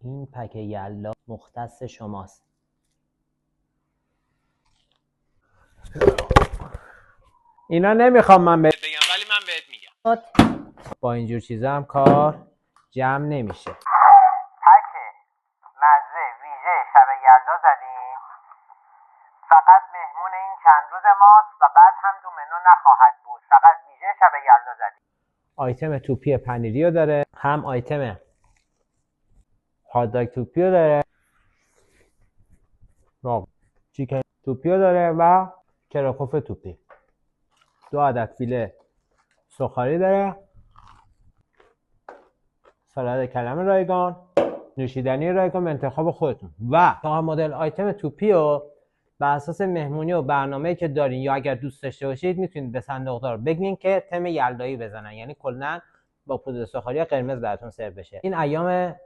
این پک یلا مختص شماست. اینا نمیخوام من بهت بگم ولی من بهت میگم. با اینجور چیزا هم کار جمع نمیشه. پک مزه ویژه شب یلدا زدیم. فقط مهمون این چند روز ماست و بعد هم تو منو نخواهد بود. فقط ویژه شب یلدا زدیم. آیتم توپی پنیری رو داره، هم آیتم هاتداگ توپی رو داره، چیکن توپی رو داره و کراکوف توپی. 2 عدد فیله سوخاری داره، سالاد کلم رایگان، نوشیدنی رایگان به انتخاب خودتون. و تا مدل آیتم توپی رو بر اساس مهمونی و برنامه‌ای که دارین یا اگر دوست داشته باشید میتونید به صندوقدار بگین که تم یلدایی بزنن، یعنی کلا با پودر سوخاری قرمز براتون سرو بشه. این ایام